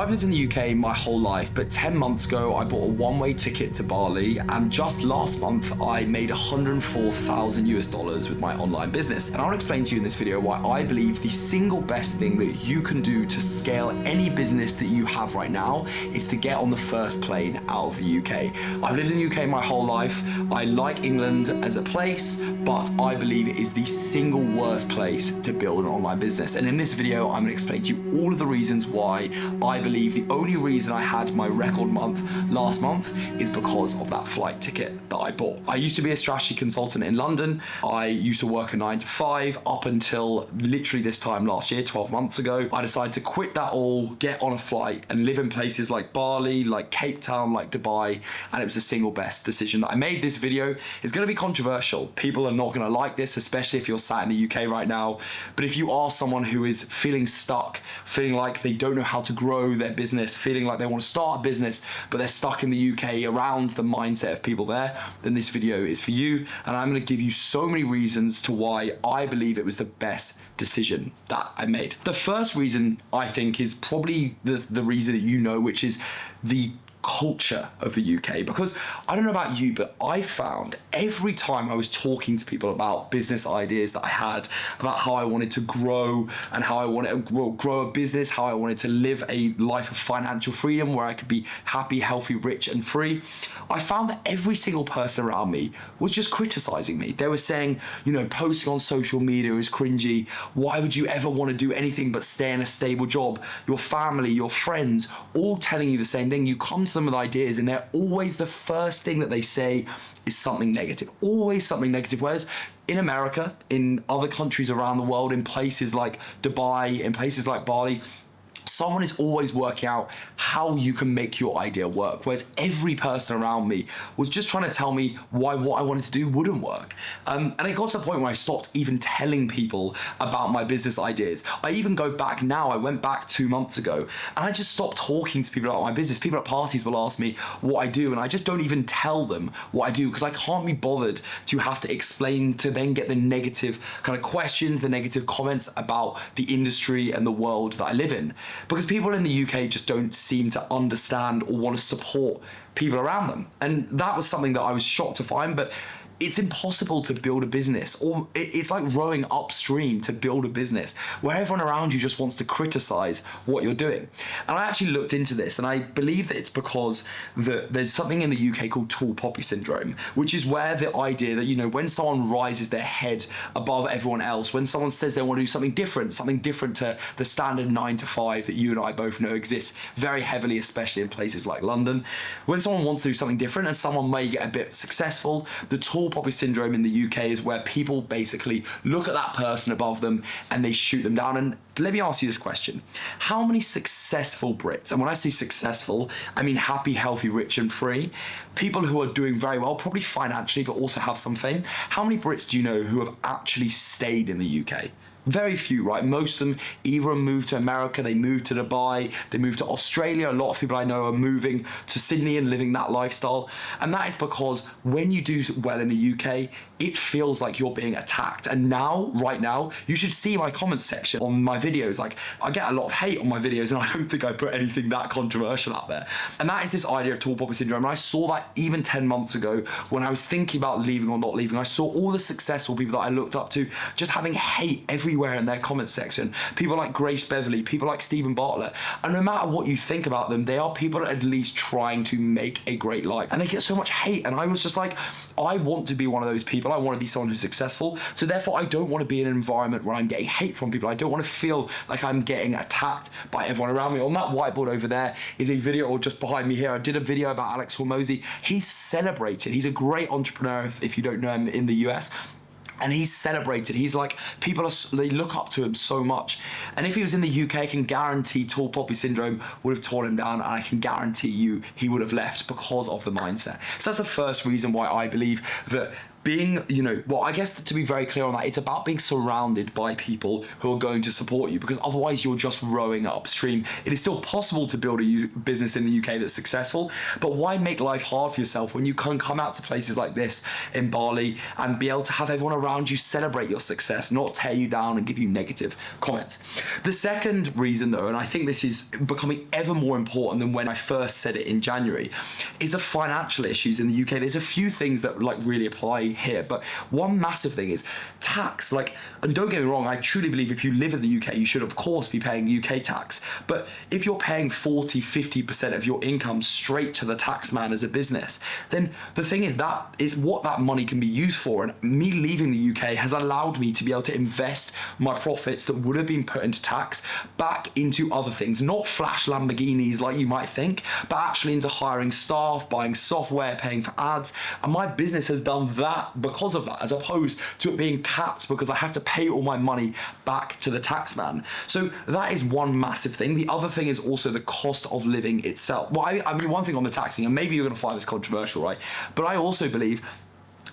I've lived in the UK my whole life, but 10 months ago, I bought a one-way ticket to Bali, and just last month, I made 104,000 US dollars with my online business. And I want to explain to you in this video why I believe the single best thing that you can do to scale any business that you have right now is to get on the first plane out of the UK. I've lived in the UK my whole life. I like England as a place, but I believe it is the single worst place to build an online business. And in this video, I'm going to explain to you all of the reasons why I believe the only reason I had my record month last month is because of that flight ticket that I bought. I used to be a strategy consultant in London. I used to work a 9 to 5 up until literally this time last year, 12 months ago. I decided to quit that all, get on a flight and live in places like Bali, like Cape Town, like Dubai, and it was the single best decision that I made. This video is going to be controversial. People are not going to like this, especially if you're sat in the UK right now. But if you are someone who is feeling stuck, feeling like they don't know how to grow their business, feeling like they want to start a business, but they're stuck in the UK around the mindset of people there, then this video is for you. And I'm going to give you so many reasons to why I believe it was the best decision that I made. The first reason I think is probably the reason that you know, which is the culture of the UK. Because I don't know about you, but I found every time I was talking to people about business ideas that I had, about how I wanted to grow and how I wanted to grow a business, how I wanted to live a life of financial freedom where I could be happy, healthy, rich and free, I found that every single person around me was just criticizing me. They were saying, you know, posting on social media is cringy. Why would you ever want to do anything but stay in a stable job? Your family, your friends, all telling you the same thing. You come to them with ideas and they're always the first thing that they say is something negative, always something negative. Whereas in America, in other countries around the world, in places like Dubai, in places like Bali, someone is always working out how you can make your idea work. Whereas every person around me was just trying to tell me why what I wanted to do wouldn't work. And it got to the point where I stopped even telling people about my business ideas. I even go back now, I went back 2 months ago, and I just stopped talking to people about my business. People at parties will ask me what I do, and I just don't even tell them what I do because I can't be bothered to have to explain, to then get the negative kind of questions, the negative comments about the industry and the world that I live in. Because people in the UK just don't seem to understand or want to support people around them. And that was something that I was shocked to find, but it's impossible to build a business, or it's like rowing upstream to build a business where everyone around you just wants to criticize what you're doing. And I actually looked into this, and I believe that it's because there's something in the UK called tall poppy syndrome, which is where the idea that, you know, when someone rises their head above everyone else, when someone says they want to do something different to the standard 9 to 5 that you and I both know exists very heavily, especially in places like London, when someone wants to do something different and someone may get a bit successful, the tall poppy syndrome in the UK is where people basically look at that person above them and they shoot them down. And let me ask you this question. How many successful Brits, and when I say successful, I mean happy, healthy, rich and free, people who are doing very well, probably financially, but also have some fame, how many Brits do you know who have actually stayed in the UK? Very few, right? Most of them either moved to America, they moved to Dubai, they moved to Australia. A lot of people I know are moving to Sydney and living that lifestyle. And that is because when you do well in the UK, it feels like you're being attacked. And now, right now, you should see my comments section on my videos. Like, I get a lot of hate on my videos, and I don't think I put anything that controversial out there. And that is this idea of tall poppy syndrome. And I saw that even 10 months ago when I was thinking about leaving or not leaving. I saw all the successful people that I looked up to just having hate everywhere in their comment section. People like Grace Beverly, people like Stephen Bartlett. And no matter what you think about them, they are people at least trying to make a great life. And they get so much hate. And I was just like, I want to be one of those people. I want to be someone who's successful. So therefore, I don't want to be in an environment where I'm getting hate from people. I don't want to feel like I'm getting attacked by everyone around me. On that whiteboard over there is a video, or just behind me here, I did a video about Alex Hormozi. He's celebrated. He's a great entrepreneur, if you don't know him, in the US. And he's celebrated. He's like, they look up to him so much. And if he was in the UK, I can guarantee tall poppy syndrome would have torn him down, and I can guarantee you he would have left because of the mindset. So that's the first reason why I believe that being, well, I guess to be very clear on that, it's about being surrounded by people who are going to support you, because otherwise you're just rowing upstream. It is still possible to build a business in the UK that's successful, but why make life hard for yourself when you can come out to places like this in Bali and be able to have everyone around you celebrate your success, not tear you down and give you negative comments. The second reason though, and I think this is becoming ever more important than when I first said it in January, is the financial issues in the UK. There's a few things that really apply here, but one massive thing is tax. And don't get me wrong, I truly believe if you live in the UK, you should of course be paying UK tax. But if you're paying 40-50% of your income straight to the tax man as a business, then the thing is that is what that money can be used for. And me leaving the UK has allowed me to be able to invest my profits that would have been put into tax back into other things, not flash Lamborghinis like you might think, but actually into hiring staff, buying software, paying for ads. And my business has done that because of that, as opposed to it being capped because I have to pay all my money back to the tax man. So that is one massive thing. The other thing is also the cost of living itself. Well, I mean, one thing on the taxing, and maybe you're going to find this controversial, right? But I also believe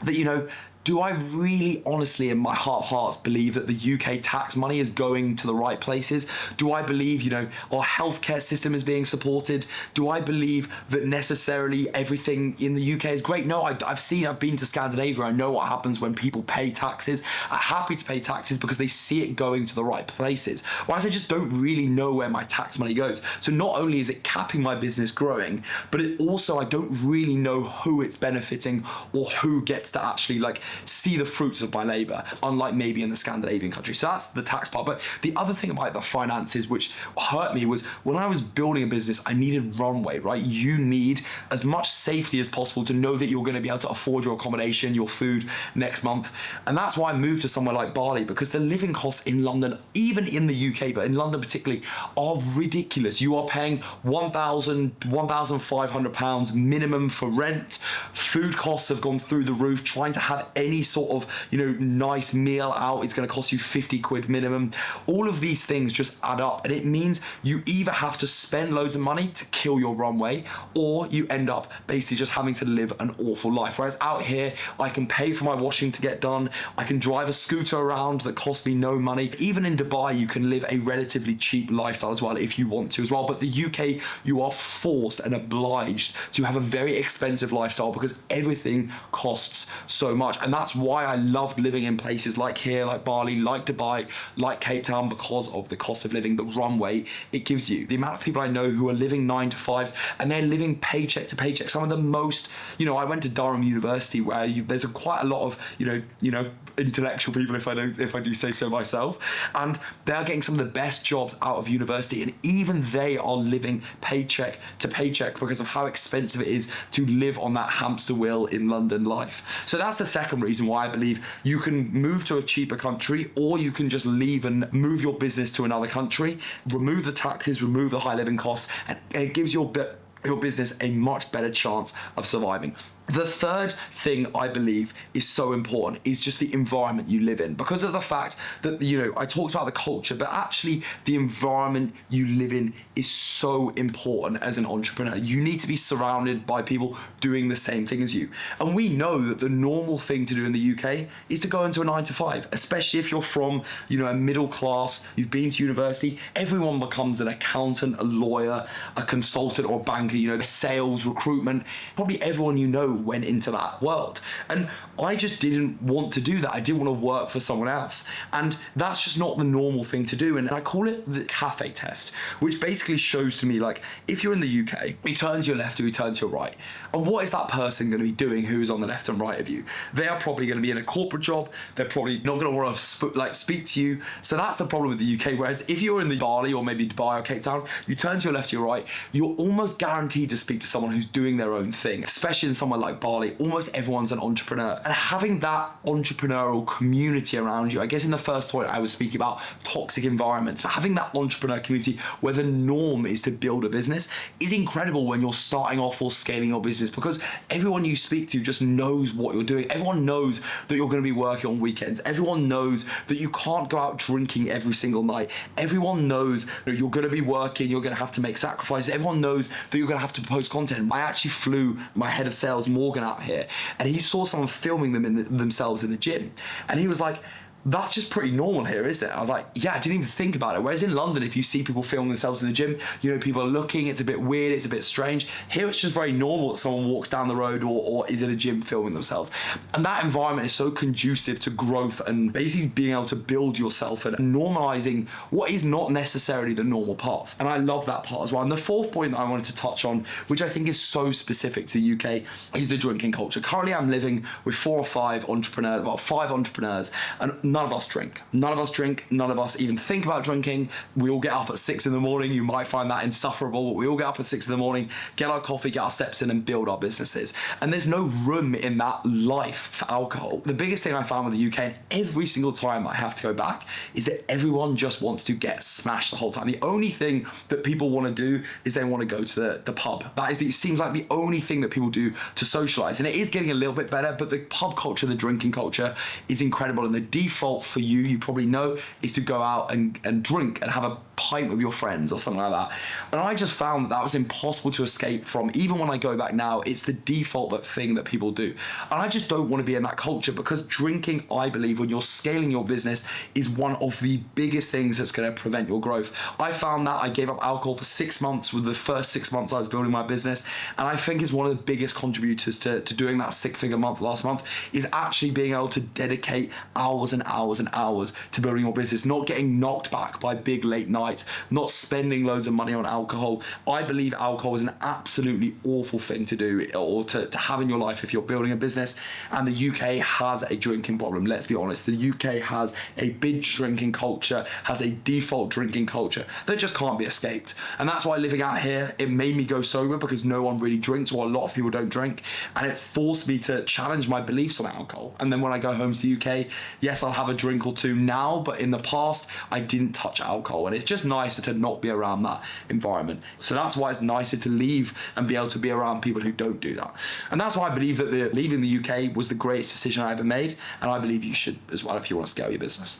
that, do I really honestly in my heart of hearts believe that the UK tax money is going to the right places? Do I believe, our healthcare system is being supported? Do I believe that necessarily everything in the UK is great? No, I've been to Scandinavia. I know what happens when people pay taxes. I'm happy to pay taxes because they see it going to the right places. Whereas I just don't really know where my tax money goes. So not only is it capping my business growing, but it also, I don't really know who it's benefiting or who gets to actually see the fruits of my labor, unlike maybe in the Scandinavian countries. So that's the tax part. But the other thing about the finances which hurt me was when I was building a business, I needed runway, right? You need as much safety as possible to know that you're going to be able to afford your accommodation, your food next month. And that's why I moved to somewhere like Bali, because the living costs in London, even in the UK, but in London particularly, are ridiculous. You are paying £1,500 minimum for rent. Food costs have gone through the roof. Trying to have any sort of nice meal out, it's going to cost you 50 quid minimum. All of these things just add up, and it means you either have to spend loads of money to kill your runway, or you end up basically just having to live an awful life. Whereas out here, I can pay for my washing to get done, I can drive a scooter around that costs me no money. Even in Dubai, you can live a relatively cheap lifestyle as well if you want to as well. But the UK, you are forced and obliged to have a very expensive lifestyle because everything costs so much. And that's why I loved living in places like here, like Bali, like Dubai, like Cape Town, because of the cost of living, the runway it gives you. The amount of people I know who are living 9-to-5s and they're living paycheck to paycheck. Some of the most, I went to Durham University where there's quite a lot of, intellectual people, if I do say so myself, and they're getting some of the best jobs out of university, and even they are living paycheck to paycheck because of how expensive it is to live on that hamster wheel in London life. So that's the second reason why I believe you can move to a cheaper country, or you can just leave and move your business to another country, remove the taxes, remove the high living costs, and it gives your business a much better chance of surviving. The third thing I believe is so important is just the environment you live in, because of the fact that, I talked about the culture, but actually the environment you live in is so important as an entrepreneur. You need to be surrounded by people doing the same thing as you. And we know that the normal thing to do in the UK is to go into a 9-to-5, especially if you're from, a middle class, you've been to university. Everyone becomes an accountant, a lawyer, a consultant or a banker, sales, recruitment. Probably everyone went into that world. And I just didn't want to do that. I didn't want to work for someone else. And that's just not the normal thing to do. And I call it the cafe test, which basically shows to me, if you're in the UK, you turn to your left or you turn to your right. And what is that person going to be doing who is on the left and right of you? They are probably going to be in a corporate job. They're probably not going to want to speak to you. So that's the problem with the UK. Whereas if you're in the Bali or maybe Dubai or Cape Town, you turn to your left or your right, you're almost guaranteed to speak to someone who's doing their own thing, especially in somewhere like Bali. Almost everyone's an entrepreneur, and having that entrepreneurial community around you, I guess in the first point I was speaking about toxic environments, but having that entrepreneur community where the norm is to build a business is incredible when you're starting off or scaling your business, because everyone you speak to just knows what you're doing. Everyone knows that you're going to be working on weekends. Everyone knows that you can't go out drinking every single night. Everyone knows that you're going to be working, you're going to have to make sacrifices. Everyone knows that you're going to have to post content. I actually flew my head of sales Morgan out here, and he saw someone filming themselves in the gym, and he was like, that's just pretty normal here, isn't it? I was like, yeah, I didn't even think about it. Whereas in London, if you see people filming themselves in the gym, you know, people are looking, it's a bit weird, it's a bit strange. Here, it's just very normal that someone walks down the road or is in a gym filming themselves. And that environment is so conducive to growth and basically being able to build yourself and normalizing what is not necessarily the normal path. And I love that part as well. And the fourth point that I wanted to touch on, which I think is so specific to the UK, is the drinking culture. Currently, I'm living with 4 or 5 entrepreneurs, about 5 entrepreneurs, and none of us drink. None of us drink. None of us even think about drinking. We all get up at 6 in the morning. You might find that insufferable, but we all get up at 6 in the morning, get our coffee, get our steps in, and build our businesses. And there's no room in that life for alcohol. The biggest thing I found with the UK, and every single time I have to go back, is that everyone just wants to get smashed the whole time. The only thing that people want to do is they want to go to the pub. It seems like the only thing that people do to socialize. And it is getting a little bit better, but the pub culture, the drinking culture is incredible. And the default for you probably know, is to go out and drink and have a pint with your friends or something like that. And I just found that was impossible to escape from. Even when I go back now, it's the default thing that people do. And I just don't want to be in that culture, because drinking, I believe, when you're scaling your business, is one of the biggest things that's going to prevent your growth. I found that I gave up alcohol for 6 months, with the first 6 months I was building my business. And I think it's one of the biggest contributors to doing that 6-figure month last month, is actually being able to dedicate hours and hours and hours to building your business, not getting knocked back by big late nights, not spending loads of money on alcohol. I believe alcohol is an absolutely awful thing to do or to have in your life if you're building a business. And the UK has a drinking problem. Let's be honest. The UK has a big drinking culture, has a default drinking culture that just can't be escaped. And that's why living out here, it made me go sober, because no one really drinks, or a lot of people don't drink. And it forced me to challenge my beliefs on alcohol. And then when I go home to the UK, yes, I'll have a drink or two now, but in the past, I didn't touch alcohol. And it's just nicer to not be around that environment. So that's why it's nicer to leave and be able to be around people who don't do that. And that's why I believe that leaving the UK was the greatest decision I ever made. And I believe you should as well if you want to scale your business.